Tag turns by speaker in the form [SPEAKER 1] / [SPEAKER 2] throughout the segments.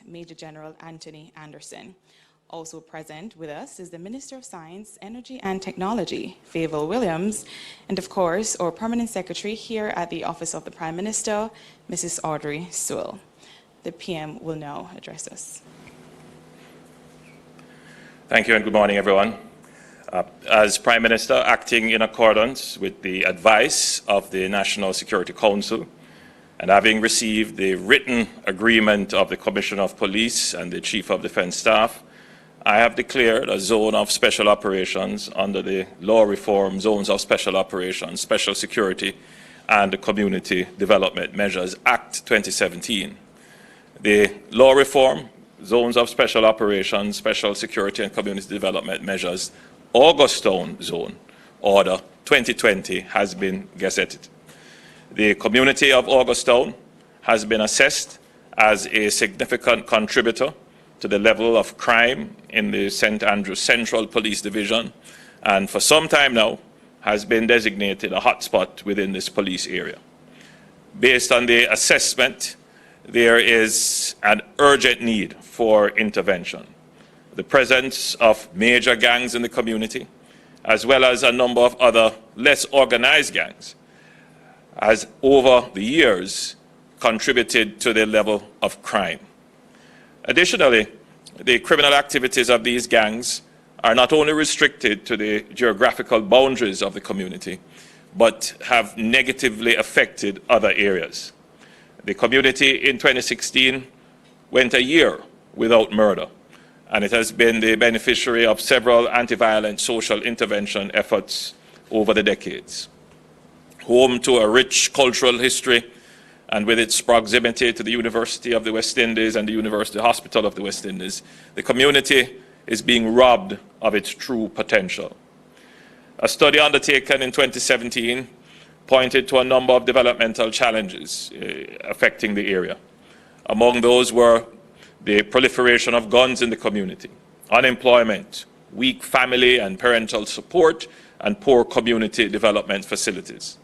[SPEAKER 1] Major General Anthony Anderson. Also present with us is the Minister of Science, Energy and Technology, Fayval Williams, and of course, our Permanent Secretary here at the Office of the Prime Minister, Mrs. Audrey Sewell. The PM will now address us.
[SPEAKER 2] Thank you and good morning, everyone. As Prime Minister, acting in accordance with the advice of the National Security Council, and having received the written agreement of the Commissioner of Police and the Chief of Defence Staff, I have declared a zone of special operations under the law reform Zones of Special Operations, Special Security and Community Development Measures Act 2017. The law reform Zones of Special Operations, Special Security and Community Development Measures August Zone Order 2020 has been gazetted. The community of Augustown has been assessed as a significant contributor to the level of crime in the St. Andrews Central Police Division, and for some time now has been designated a hotspot within this police area. Based on the assessment, there is an urgent need for intervention. The presence of major gangs in the community, as well as a number of other less organized gangs, has over the years contributed to the level of crime. Additionally, the criminal activities of these gangs are not only restricted to the geographical boundaries of the community, but have negatively affected other areas. The community in 2016 went a year without murder, and it has been the beneficiary of several anti-violent social intervention efforts over the decades. Home to a rich cultural history, and with its proximity to the University of the West Indies and the University Hospital of the West Indies, the community is being robbed of its true potential. A study undertaken in 2017 pointed to a number of developmental challenges affecting the area. Among those were the proliferation of guns in the community, unemployment, weak family and parental support, and poor community development facilities.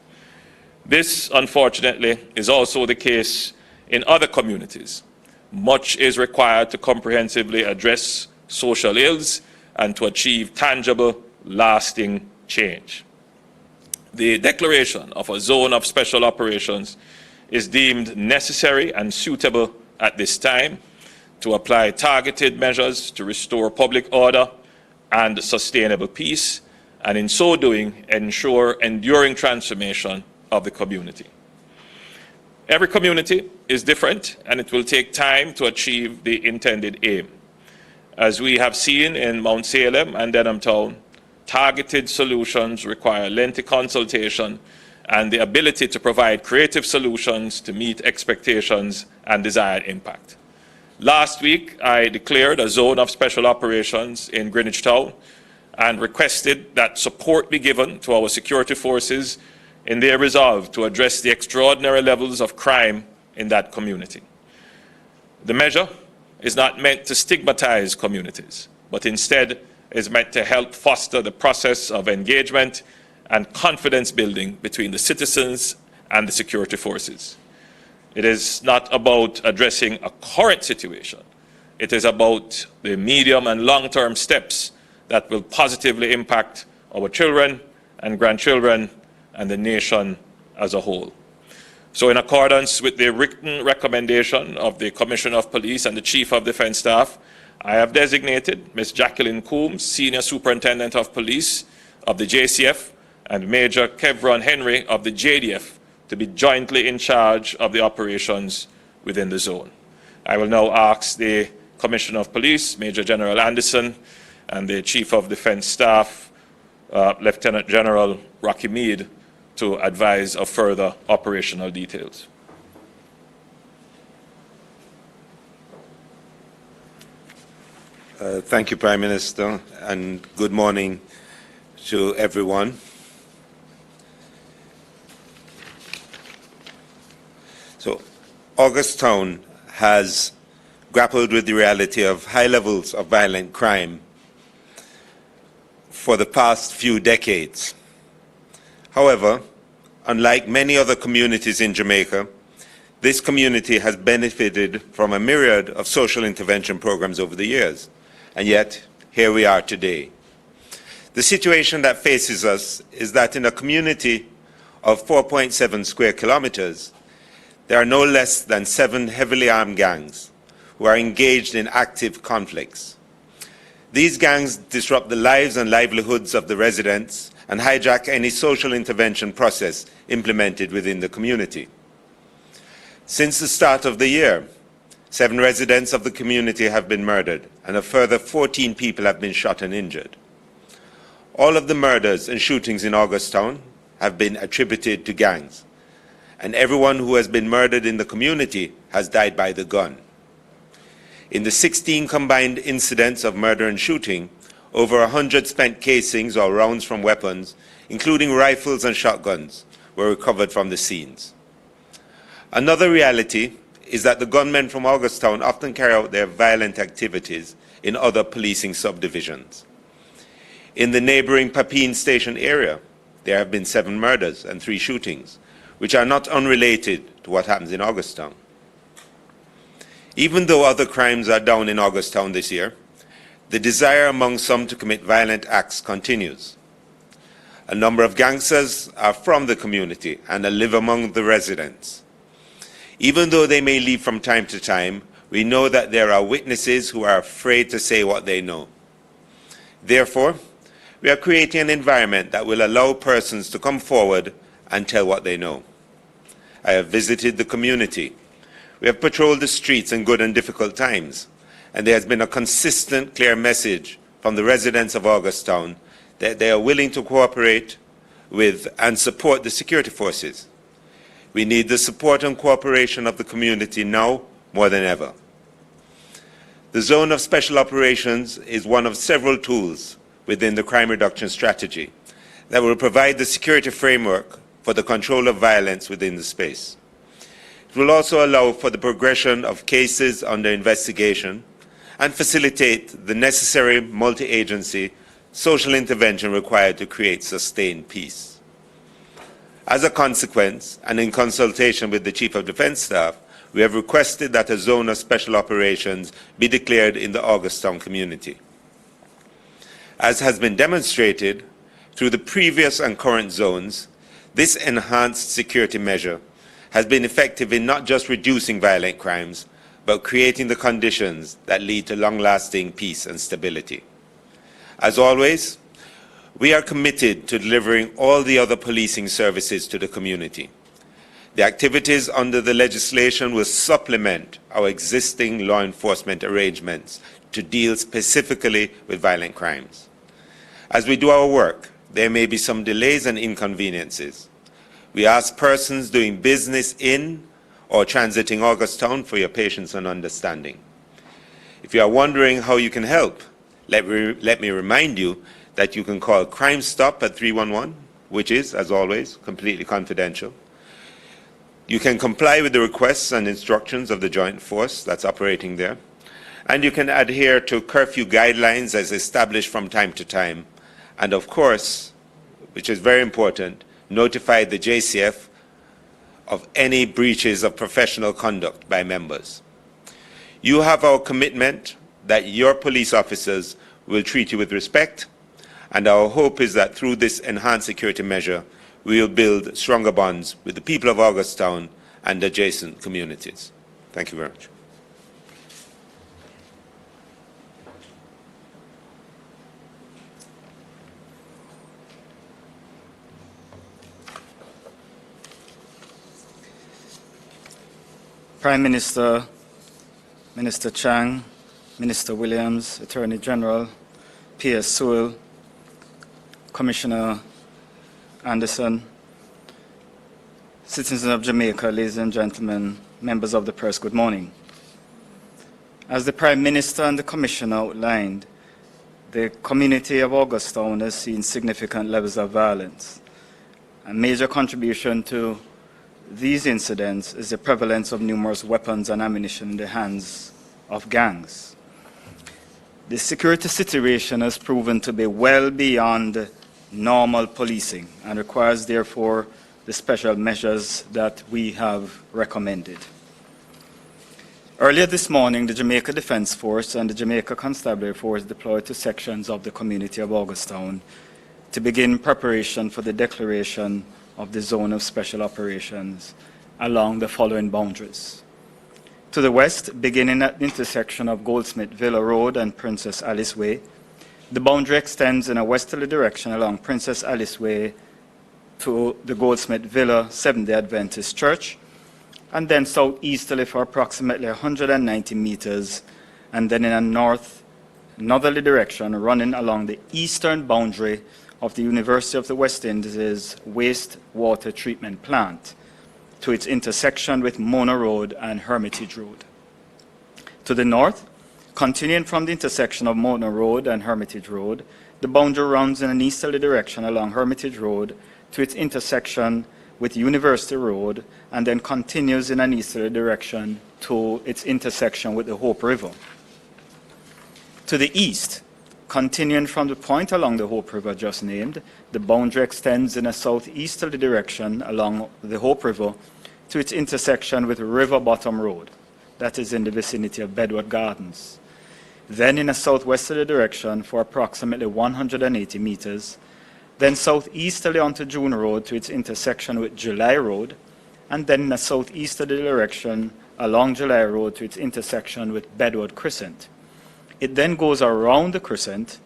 [SPEAKER 2] This, unfortunately, is also the case in other communities. Much is required to comprehensively address social ills and to achieve tangible, lasting change. The declaration of a zone of special operations is deemed necessary and suitable at this time to apply targeted measures to restore public order and sustainable peace, and in so doing, ensure enduring transformation of the community. Every community is different, and it will take time to achieve the intended aim. As we have seen in Mount Salem and Denham Town, targeted solutions require lengthy consultation and the ability to provide creative solutions to meet expectations and desired impact. Last week, I declared a zone of special operations in Greenwich Town and requested that support be given to our security forces in their resolve to address the extraordinary levels of crime in that community. The measure is not meant to stigmatize communities, but instead is meant to help foster the process of engagement and confidence building between the citizens and the security forces. It is not about addressing a current situation. It is about the medium and long-term steps that will positively impact our children and grandchildren and the nation as a whole. So in accordance with the written recommendation of the Commissioner of Police and the Chief of Defence Staff, I have designated Ms. Jacqueline Coombs, Senior Superintendent of Police of the JCF, and Major Kevron Henry of the JDF to be jointly in charge of the operations within the zone. I will now ask the Commissioner of Police, Major General Anderson, and the Chief of Defence Staff, Lieutenant General Rocky Mead, to advise of further operational details.
[SPEAKER 3] Thank you, Prime Minister, and good morning to everyone. So, Augustown has grappled with the reality of high levels of violent crime for the past few decades. However, unlike many other communities in Jamaica, This community has benefited from a myriad of social intervention programs over the years, and yet here we are today. The situation that faces us is that in a community of 4.7 square kilometers, there are no less than 7 heavily armed gangs who are engaged in active conflicts. These gangs disrupt the lives and livelihoods of the residents and hijack any social intervention process implemented within the community. Since the start of the year, 7 residents of the community have been murdered, and a further 14 people have been shot and injured. All of the murders and shootings in Augusttown have been attributed to gangs, and everyone who has been murdered in the community has died by the gun. In the 16 combined incidents of murder and shooting, over 100 spent casings or rounds from weapons, including rifles and shotguns, were recovered from the scenes. Another reality is that the gunmen from Augusttown often carry out their violent activities in other policing subdivisions. In the neighboring Papine Station area, there have been 7 murders and 3 shootings, which are not unrelated to what happens in Augusttown. Even though other crimes are down in Augusttown this year, the desire among some to commit violent acts continues. A number of gangsters are from the community and live among the residents. Even though they may leave from time to time, we know that there are witnesses who are afraid to say what they know. Therefore, we are creating an environment that will allow persons to come forward and tell what they know. I have visited the community. We have patrolled the streets in good and difficult times, and there has been a consistent, clear message from the residents of Augusttown that they are willing to cooperate with and support the security forces. We need the support and cooperation of the community now more than ever. The Zone of Special Operations is one of several tools within the crime reduction strategy that will provide the security framework for the control of violence within the space. It will also allow for the progression of cases under investigation and facilitate the necessary multi-agency social intervention required to create sustained peace. As a consequence, and in consultation with the Chief of Defense Staff, we have requested that a zone of special operations be declared in the Augusttown community. As has been demonstrated through the previous and current zones, this enhanced security measure has been effective in not just reducing violent crimes, but creating the conditions that lead to long-lasting peace and stability. As always, we are committed to delivering all the other policing services to the community. The activities under the legislation will supplement our existing law enforcement arrangements to deal specifically with violent crimes. As we do our work, there may be some delays and inconveniences. We ask persons doing business in or transiting Augusttown for your patience and understanding. If you are wondering how you can help, let me remind you that you can call Crime Stop at 311, which is, as always, completely confidential. You can comply with the requests and instructions of the joint force that's operating there, and you can adhere to curfew guidelines as established from time to time, and of course, which is very important, notify the JCF of any breaches of professional conduct by members. You have our commitment that your police officers will treat you with respect, and our hope is that through this enhanced security measure, we will build stronger bonds with the people of Augusttown and adjacent communities. Thank you very much.
[SPEAKER 4] Prime Minister, Minister Chang, Minister Williams, Attorney General, P.S. Sewell, Commissioner Anderson, citizens of Jamaica, ladies and gentlemen, members of the press, good morning. As the Prime Minister and the Commissioner outlined, the community of Augusttown has seen significant levels of violence. A major contribution to these incidents is the prevalence of numerous weapons and ammunition in the hands of gangs. The security situation has proven to be well beyond normal policing and requires, therefore, the special measures that we have recommended. Earlier this morning, the Jamaica Defence Force and the Jamaica Constabulary Force deployed to sections of the community of Augustown to begin preparation for the declaration of the Zone of Special Operations along the following boundaries. To the west, beginning at the intersection of Goldsmith Villa Road and Princess Alice Way, the boundary extends in a westerly direction along Princess Alice Way to the Goldsmith Villa Seventh-day Adventist Church, and then southeasterly for approximately 190 meters, and then in a northerly direction running along the eastern boundary of the University of the West Indies wastewater treatment plant to its intersection with Mona Road and Hermitage Road. To the north, continuing from the intersection of Mona Road and Hermitage Road, the boundary runs in an easterly direction along Hermitage Road to its intersection with University Road, and then continues in an easterly direction to its intersection with the Hope River. To the east, continuing from the point along the Hope River just named, the boundary extends in a southeasterly direction along the Hope River to its intersection with River Bottom Road, that is in the vicinity of Bedworth Gardens. Then in a southwesterly direction for approximately 180 meters, then southeasterly onto June Road to its intersection with July Road, and then in a southeasterly direction along July Road to its intersection with Bedworth Crescent. It then goes around the crescent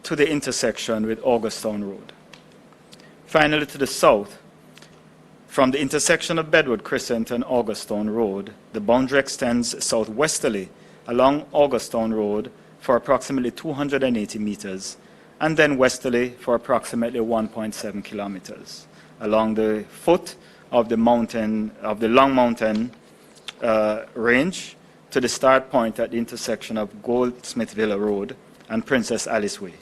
[SPEAKER 4] to the intersection with Augustown Road. Finally, to the south, from the intersection of Bedworth Crescent and Augustown Road, the boundary extends southwesterly along Augustown Road for approximately 280 meters, and then westerly for approximately 1.7 kilometers along the foot of the mountain, of the Long Mountain range to the start point at the intersection of Goldsmith Villa Road and Princess Alice Way.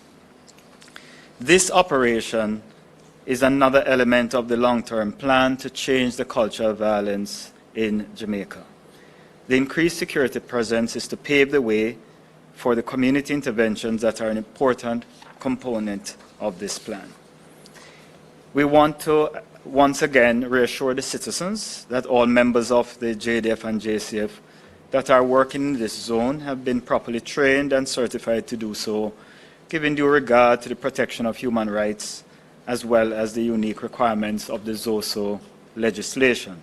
[SPEAKER 4] This operation is another element of the long-term plan to change the culture of violence in Jamaica. The increased security presence is to pave the way for the community interventions that are an important component of this plan. We want to once again reassure the citizens that all members of the JDF and JCF that are working in this zone have been properly trained and certified to do so, giving due regard to the protection of human rights as well as the unique requirements of the ZOSO legislation.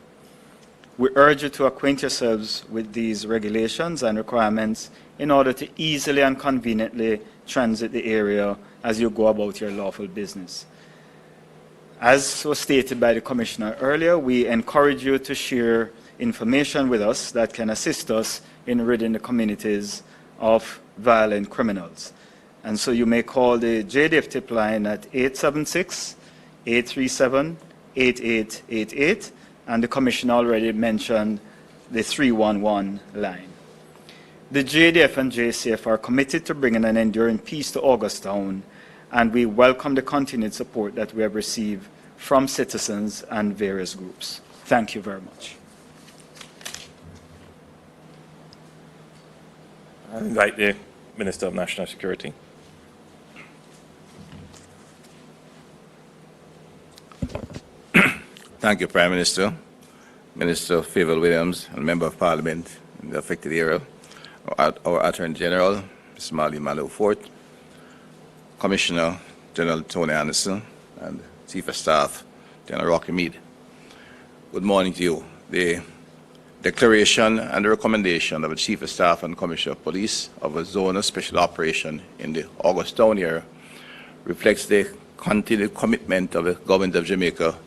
[SPEAKER 4] We urge you to acquaint yourselves with these regulations and requirements in order to easily and conveniently transit the area as you go about your lawful business. As was stated by the Commissioner earlier, we encourage you to share information with us that can assist us in ridding the communities of violent criminals. And so you may call the JDF tip line at 876-837-8888, and the Commissioner already mentioned the 311 line. The JDF and JCF are committed to bringing an enduring peace to Augustown, and we welcome the continued support that we have received from citizens and various groups. Thank you very much.
[SPEAKER 2] I invite the Minister of National Security.
[SPEAKER 5] Thank you, Prime Minister, Minister Favour Williams, and Member of Parliament in the affected area, our Attorney General, Mr. Marley Malou Fort, Commissioner General Tony Anderson, and Chief of Staff General Rocky Mead. Good morning to you. The declaration and the recommendation of the Chief of Staff and Commissioner of Police of a zone of special operation in the Augustown area reflects the continued commitment of the Government of Jamaica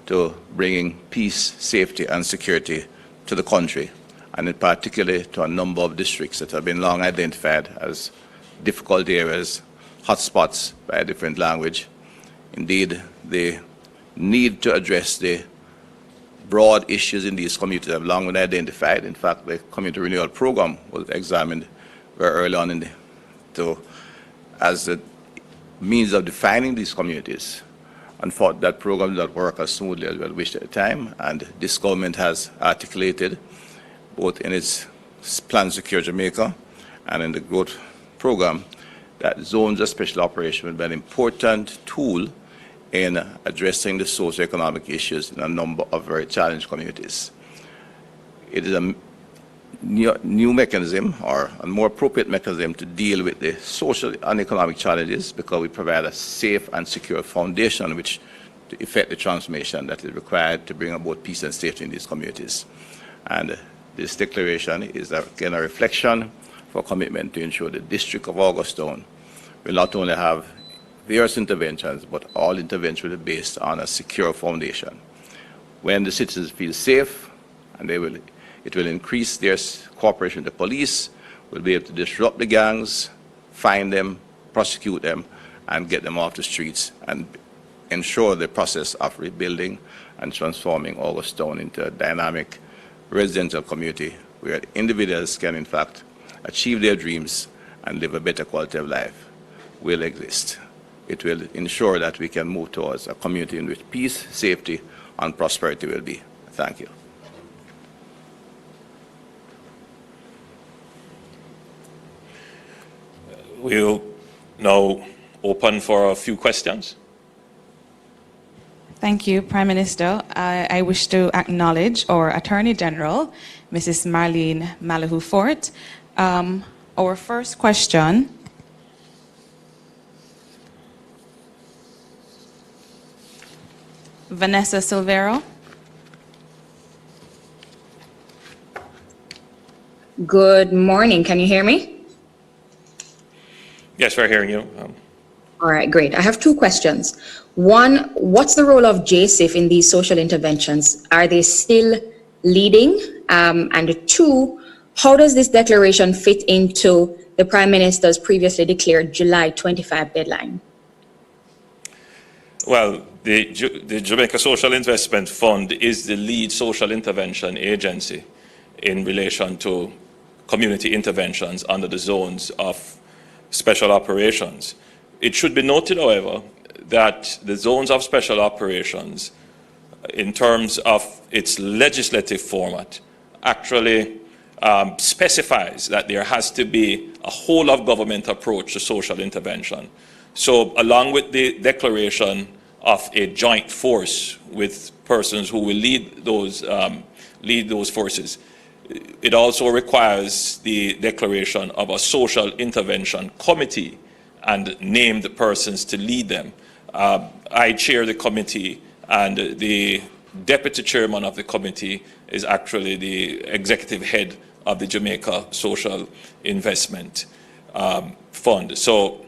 [SPEAKER 5] to bringing peace, safety, and security to the country, and in particular to a number of districts that have been long identified as difficult areas, hotspots by a different language. Indeed, the need to address the broad issues in these communities have long been identified. In fact, the Community Renewal Program was examined very early on as a means of defining these communities. Unfortunately, that program did not work as smoothly as we had wished at the time, and this government has articulated, both in its Plan Secure Jamaica and in the Gov't program, that zones of special operation will be an important tool in addressing the socioeconomic issues in a number of very challenged communities. It is a new mechanism, or a more appropriate mechanism, to deal with the social and economic challenges, because we provide a safe and secure foundation which to effect the transformation that is required to bring about peace and safety in these communities. And this declaration is again a reflection for commitment to ensure the District of Augustown will not only have various interventions, but all interventions will be based on a secure foundation. When the citizens feel safe, and it will increase their cooperation with the police, will be able to disrupt the gangs, find them, prosecute them, and get them off the streets, and ensure the process of rebuilding and transforming Augustown into a dynamic residential community where individuals can, in fact, achieve their dreams and live a better quality of life will exist. It will ensure that we can move towards a community in which peace, safety, and prosperity will be. Thank you.
[SPEAKER 2] We'll now open for a few questions.
[SPEAKER 1] Thank you, Prime Minister. I wish to acknowledge our Attorney General, Mrs. Marlene Malahou-Fort. Our first question Vanessa Silvero.
[SPEAKER 6] Good morning. Can you hear me?
[SPEAKER 2] Yes, we're hearing you.
[SPEAKER 6] All right, great. I have two questions. One, what's the role of JSIF in these social interventions? Are they still leading? And two, how does this declaration fit into the Prime Minister's previously declared July 25 deadline?
[SPEAKER 2] Well, the Jamaica Social Investment Fund is the lead social intervention agency in relation to community interventions under the zones of special operations. It should be noted, however, that the zones of special operations, in terms of its legislative format, actually specifies that there has to be a whole of government approach to social intervention. So along with the declaration of a joint force with persons who will lead those forces, it also requires the declaration of a social intervention committee and name the persons to lead them. I chair the committee, and the deputy chairman of the committee is actually the executive head of the Jamaica Social Investment Fund. So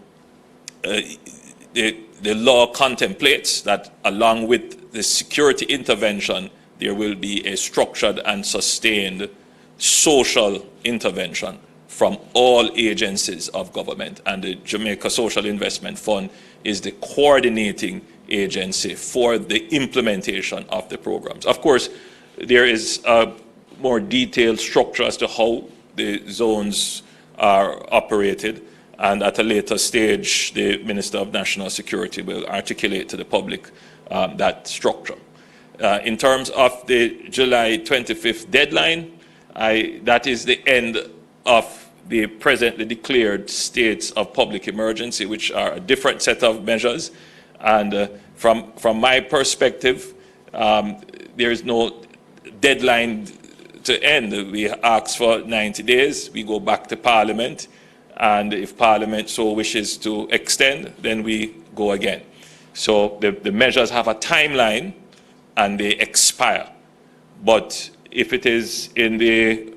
[SPEAKER 2] the law contemplates that along with the security intervention, there will be a structured and sustained social intervention from all agencies of government, and the Jamaica Social Investment Fund is the coordinating agency for the implementation of the programs. Of course, there is a more detailed structure as to how the zones are operated, and at a later stage, the Minister of National Security will articulate to the public that structure. In terms of the July 25th deadline, that is the end of the presently declared states of public emergency, which are a different set of measures. And from my perspective, there is no deadline to end. We ask for 90 days, we go back to Parliament, and if Parliament so wishes to extend, then we go again. So the measures have a timeline and they expire. But if it is in the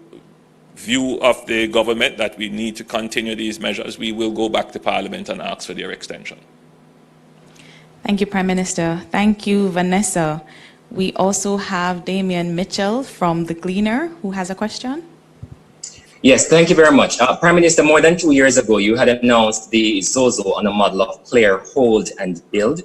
[SPEAKER 2] view of the government that we need to continue these measures, we will go back to Parliament and ask for their extension.
[SPEAKER 1] Thank you, Prime Minister. Thank you, Vanessa. We also have Damian Mitchell from The Gleaner, who has a question.
[SPEAKER 7] Yes, thank you very much. Prime Minister, more than 2 years ago, you had announced the ZOSO on a model of clear, hold, and build.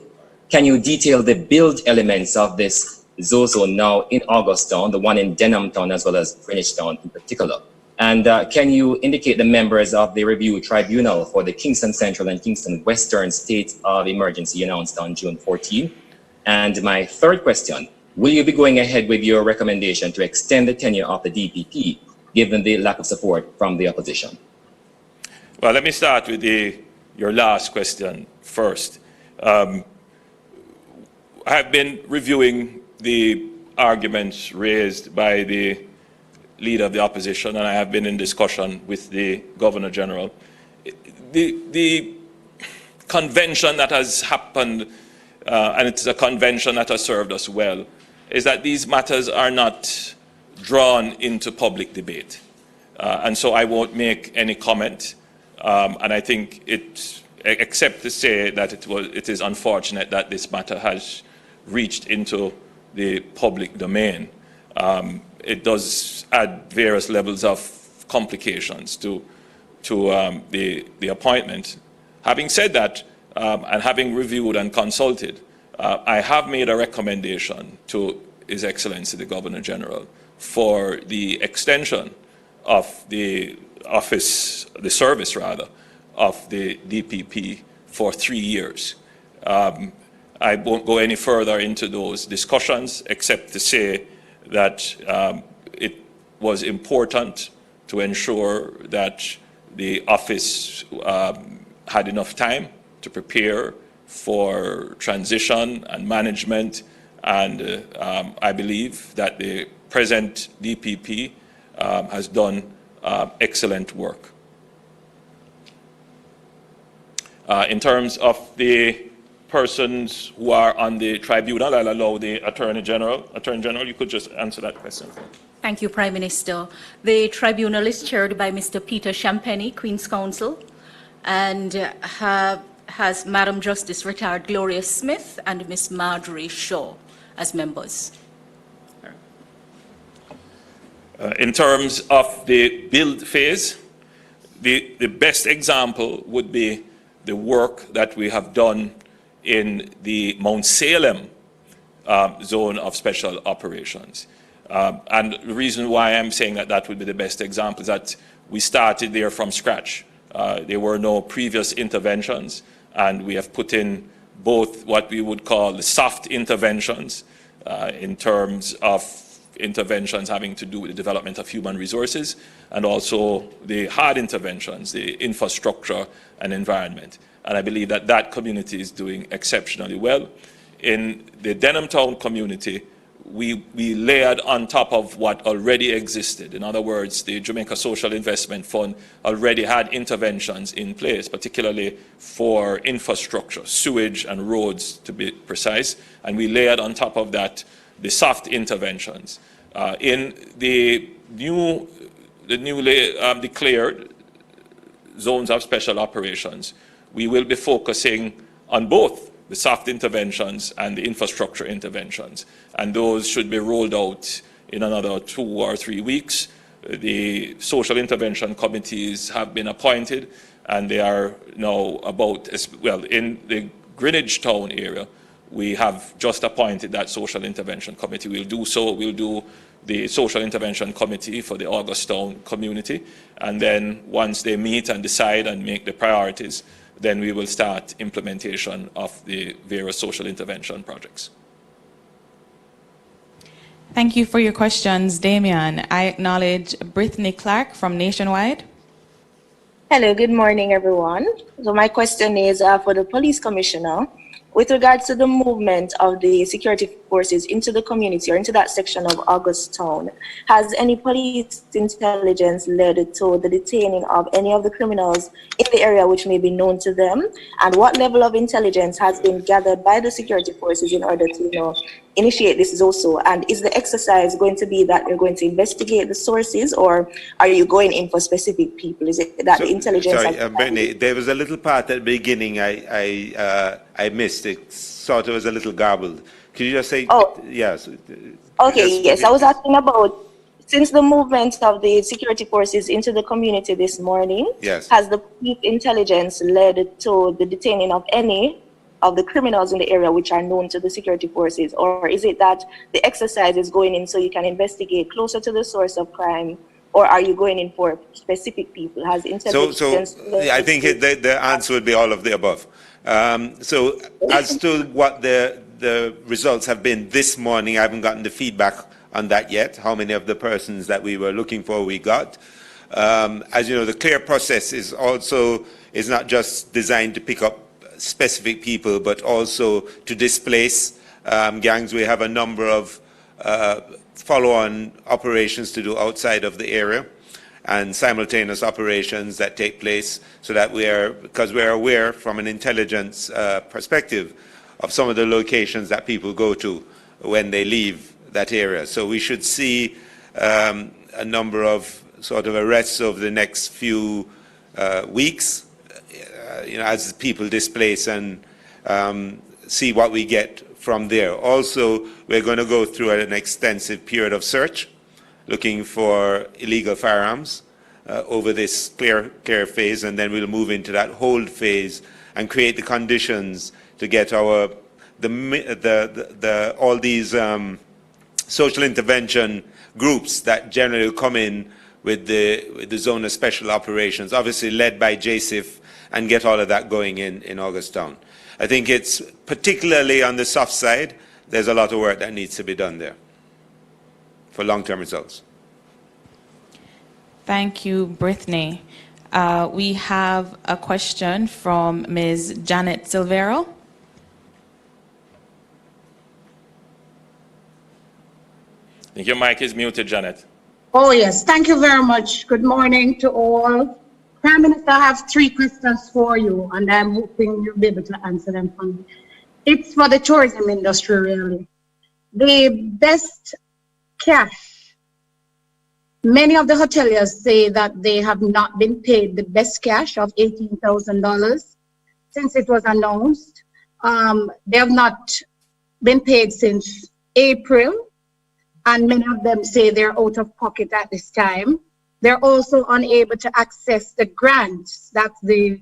[SPEAKER 7] Can you detail the build elements of this ZOSO now in Augustown, the one in Denhamtown, as well as Greenwichtown in particular? And can you indicate the members of the review tribunal for the Kingston Central and Kingston Western state of emergency announced on June 14? And my third question, will you be going ahead with your recommendation to extend the tenure of the DPP, given the lack of support from the opposition?
[SPEAKER 2] Well, let me start with your last question first. I have been reviewing the arguments raised by the leader of the opposition, and I have been in discussion with the Governor General. The convention that has happened, and it's a convention that has served us well, is that these matters are not drawn into public debate. And so I won't make any comment. And I think except to say that it is unfortunate that this matter has reached into the public domain. It does add various levels of complications to the appointment. Having said that, and having reviewed and consulted, I have made a recommendation to His Excellency the Governor General for the extension of the service of the DPP for 3 years. I won't go any further into those discussions except to say that it was important to ensure that the office had enough time to prepare for transition and management, and I believe that the present DPP has done excellent work. In terms of the persons who are on the tribunal, I'll allow the Attorney General. Attorney General, you could just answer that question.
[SPEAKER 8] Thank you, Prime Minister. The tribunal is chaired by Mr. Peter Champagny, Queen's Counsel, and has Madam Justice Retired Gloria Smith and Miss Marjorie Shaw as members.
[SPEAKER 2] In terms of the build phase, the best example would be the work that we have done in the Mount Salem zone of special operations. And the reason why I'm saying that that would be the best example is that we started there from scratch. There were no previous interventions, and we have put in both what we would call the soft interventions in terms of interventions having to do with the development of human resources, and also the hard interventions, the infrastructure and environment. And I believe that that community is doing exceptionally well. In the Denham Town community, we layered on top of what already existed. In other words, the Jamaica Social Investment Fund already had interventions in place, particularly for infrastructure, sewage and roads to be precise, and we layered on top of that the soft interventions. In the newly declared zones of special operations, we will be focusing on both the soft interventions and the infrastructure interventions, and those should be rolled out in another 2 or 3 weeks. The social intervention committees have been appointed, and they are now about, well, in the Greenwich Town area, we have just appointed that social intervention committee. We'll do the social intervention committee for the August Town community, and then once they meet and decide and make the priorities, then we will start implementation of the various social intervention projects.
[SPEAKER 1] Thank you for your questions, Damian. I acknowledge Brittany Clark from Nationwide.
[SPEAKER 9] Hello, good morning, everyone. So my question is for the police commissioner. With regards to the movement of the security forces into the community or into that section of August Town, has any police intelligence led to the detaining of any of the criminals in the area which may be known to them? And what level of intelligence has been gathered by the security forces in order to, initiate this ZOSO? And is the exercise going to be that you're going to investigate the sources, or are you going in for specific people? Is it that the intelligence?
[SPEAKER 3] Sorry, Brittany, there was a little part at the beginning I missed. It sort of was a little garbled. Could you just say?
[SPEAKER 9] Oh,
[SPEAKER 3] yes.
[SPEAKER 9] Okay, yes. I was asking about, since the movement of the security forces into the community this morning,
[SPEAKER 3] yes,
[SPEAKER 9] has the police intelligence led to the detaining of any of the criminals in the area which are known to the security forces? Or is it that the exercise is going in so you can investigate closer to the source of crime? Or are you going in for specific people? Has intelligence?
[SPEAKER 3] So I think the answer would be all of the above. So as to what the results have been this morning, I haven't gotten the feedback on that yet, how many of the persons that we were looking for we got. As you know, the clear process is not just designed to pick up specific people, but also to displace gangs. We have a number of follow-on operations to do outside of the area and simultaneous operations that take place so that because we are aware from an intelligence perspective of some of the locations that people go to when they leave that area. So we should see a number of sort of arrests over the next few weeks, as people displace and see what we get from there. Also, we're going to go through an extensive period of search, looking for illegal firearms over this clear phase, and then we'll move into that hold phase and create the conditions to get all these social intervention groups that generally come in with the zone of special operations, obviously led by JSIF, and get all of that going in Augustown. I think it's particularly on the soft side, there's a lot of work that needs to be done there for long-term results.
[SPEAKER 1] Thank you, Brittany. We have a question from Ms. Janet Silvero.
[SPEAKER 2] I think your mic is muted, Janet.
[SPEAKER 10] Oh, yes. Thank you very much. Good morning to all. Prime Minister, I have 3 questions for you, and I'm hoping you'll be able to answer them for me. It's for the tourism industry, really. The best cash. Many of the hoteliers say that they have not been paid the best cash of $18,000 since it was announced. They have not been paid since April, and many of them say they're out of pocket at this time. They're also unable to access the grants. That's the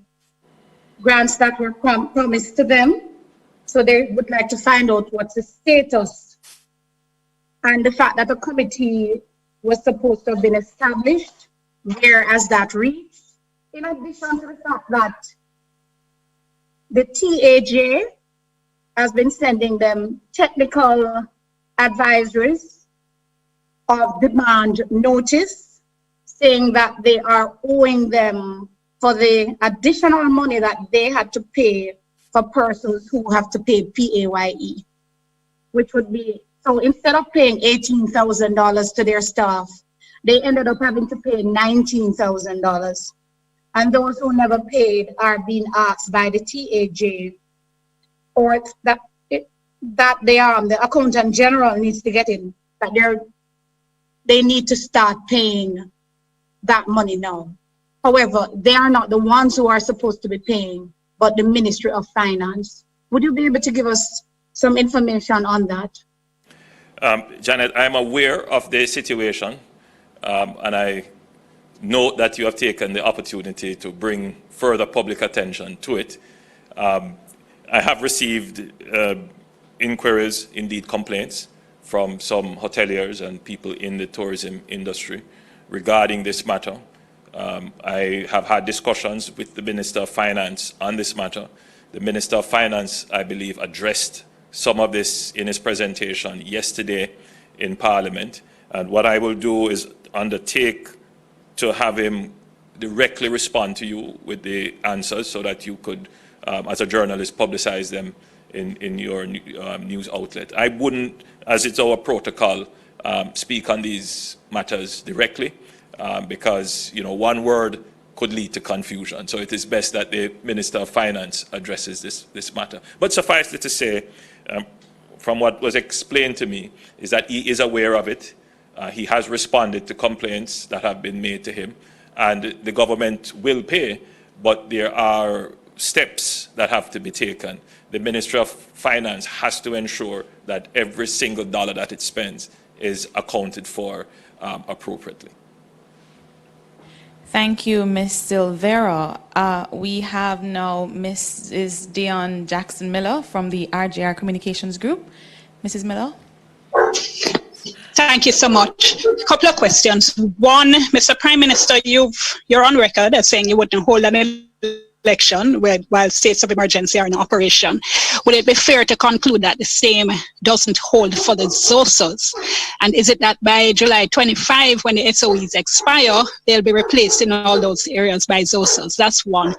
[SPEAKER 10] grants that were promised to them. So they would like to find out what's the status. And the fact that a committee was supposed to have been established, where has that reached? In addition to the fact that the TAJ has been sending them technical advisories of demand notice, saying that they are owing them for the additional money that they had to pay for persons who have to pay PAYE, which would be, so instead of paying $18,000 to their staff, they ended up having to pay $19,000. And those who never paid are being asked by the TAJ, or the accountant general needs to get in, that they need to start paying that money now. However, they are not the ones who are supposed to be paying, but the Ministry of Finance. Would you be able to give us some information on that?
[SPEAKER 2] Janet, I'm aware of the situation, and I note that you have taken the opportunity to bring further public attention to it. I have received inquiries, indeed complaints, from some hoteliers and people in the tourism industry regarding this matter. I have had discussions with the Minister of Finance on this matter. The Minister of Finance, I believe, addressed some of this in his presentation yesterday in Parliament. And what I will do is undertake to have him directly respond to you with the answers so that you could, as a journalist, publicize them in your news outlet. I wouldn't, as it's our protocol, speak on these matters directly because, one word could lead to confusion. So it is best that the Minister of Finance addresses this matter. But suffice it to say, from what was explained to me, is that he is aware of it. He has responded to complaints that have been made to him, and the government will pay, but there are steps that have to be taken. The Ministry of Finance has to ensure that every single dollar that it spends is accounted for appropriately.
[SPEAKER 1] Thank you, Ms. Silvera. We have now Mrs. Dion Jackson-Miller from the RGR Communications Group. Mrs. Miller?
[SPEAKER 11] Thank you so much. A couple of questions. One, Mr. Prime Minister, you're on record as saying you wouldn't hold an election while states of emergency are in operation, would it be fair to conclude that the same doesn't hold for the ZOSOs? And is it that by July 25, when the SOEs expire, they'll be replaced in all those areas by ZOSOs? That's one.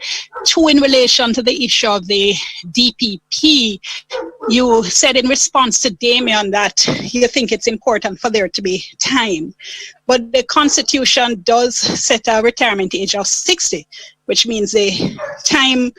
[SPEAKER 11] Two, in relation to the issue of the DPP, you said in response to Damien that you think it's important for there to be time. But the Constitution does set a retirement age of 60, which means the time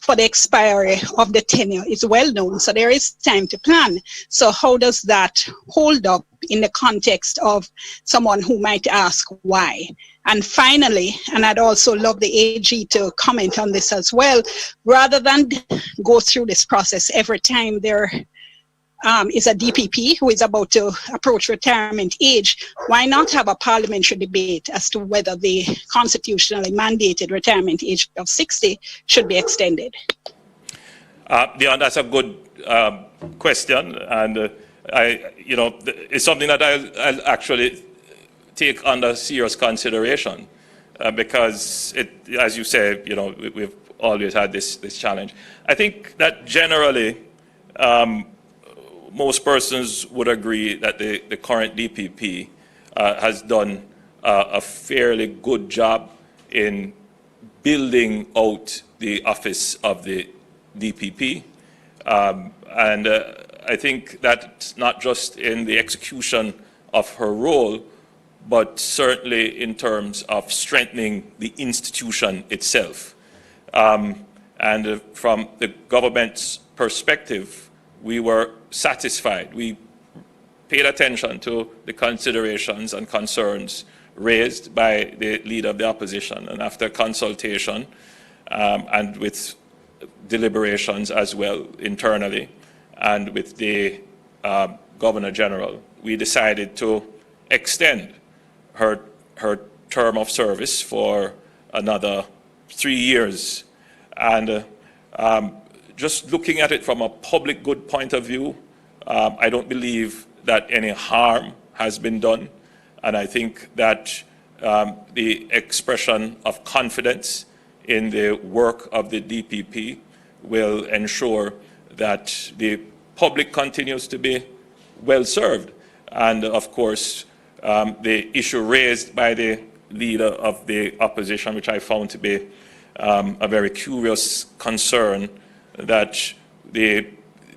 [SPEAKER 11] for the expiry of the tenure is well known. So there is time to plan. So how does that hold up in the context of someone who might ask why? And finally, and I'd also love the AG to comment on this as well, rather than go through this process every time there is a DPP who is about to approach retirement age, why not have a parliamentary debate as to whether the constitutionally mandated retirement age of 60 should be extended?
[SPEAKER 2] Dion, that's a good question, and it's something that I'll actually take under serious consideration because as you say, we've always had this challenge. I think that generally most persons would agree that the current DPP has done a fairly good job in building out the office of the DPP. And I think that's not just in the execution of her role, but certainly in terms of strengthening the institution itself. And from the government's perspective, we were satisfied. We paid attention to the considerations and concerns raised by the leader of the opposition, and after consultation and with deliberations as well internally and with the Governor General, we decided to extend her term of service for another 3 years. And just looking at it from a public good point of view, I don't believe that any harm has been done. And I think that the expression of confidence in the work of the DPP will ensure that the public continues to be well served. And of course, the issue raised by the leader of the opposition, which I found to be a very curious concern, that the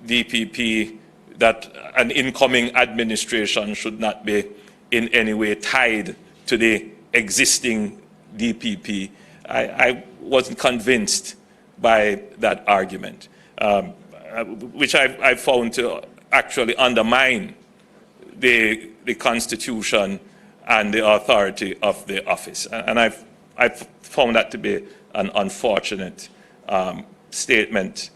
[SPEAKER 2] DPP, that an incoming administration should not be in any way tied to the existing DPP. I wasn't convinced by that argument, which I found to actually undermine the Constitution and the authority of the office. And I've found that to be an unfortunate statement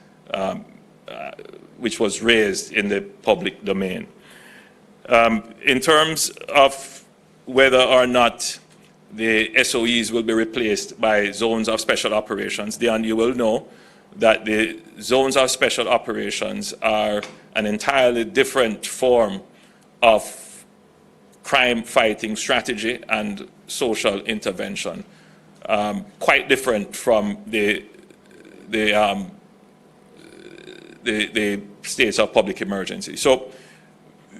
[SPEAKER 2] which was raised in the public domain. In terms of whether or not the SOEs will be replaced by zones of special operations, then you will know that the zones of special operations are an entirely different form of crime fighting strategy and social intervention, quite different from the states of public emergency. So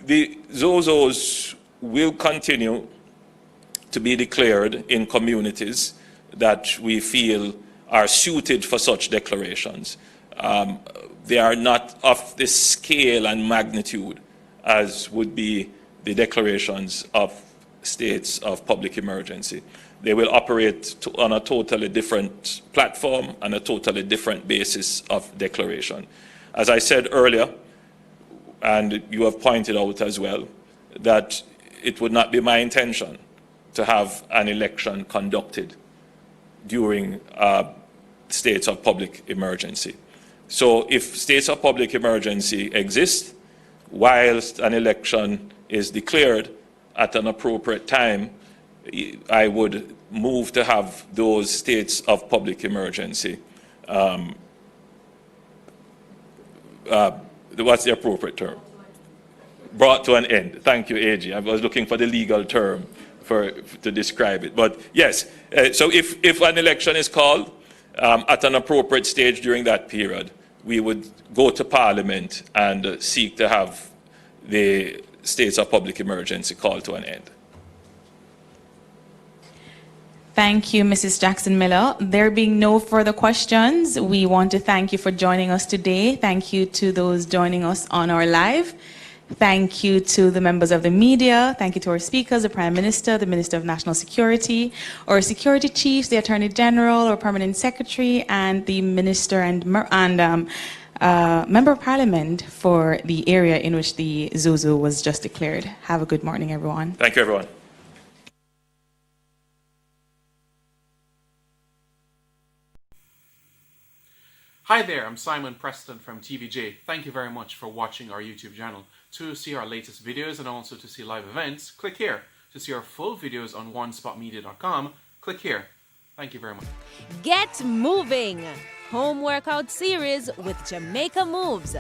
[SPEAKER 2] the ZOSOs will continue to be declared in communities that we feel are suited for such declarations. They are not of the scale and magnitude as would be the declarations of states of public emergency. They will operate on a totally different platform and a totally different basis of declaration. As I said earlier, and you have pointed out as well, that it would not be my intention to have an election conducted during states of public emergency. So if states of public emergency exist, whilst an election is declared at an appropriate time, I would move to have those states of public emergency, what's the appropriate term? Brought to an end. Thank you, AG. I was looking for the legal term to describe it. But yes, so if an election is called At an appropriate stage during that period, we would go to Parliament and seek to have the states of public emergency called to an end.
[SPEAKER 1] Thank you, Mrs. Jackson-Miller. There being no further questions, we want to thank you for joining us today. Thank you to those joining us on our live. Thank you to the members of the media. Thank you to our speakers, the Prime Minister, the Minister of National Security, our security chiefs, the Attorney General, our Permanent Secretary, and the Minister and Member of Parliament for the area in which the ZOSO was just declared. Have a good morning, everyone.
[SPEAKER 2] Thank you, everyone.
[SPEAKER 12] Hi there, I'm Simon Preston from TVJ. Thank you very much for watching our YouTube channel. To see our latest videos and also to see live events, click here. To see our full videos on onespotmedia.com, click here. Thank you very much.
[SPEAKER 13] Get moving! Home workout series with Jamaica Moves.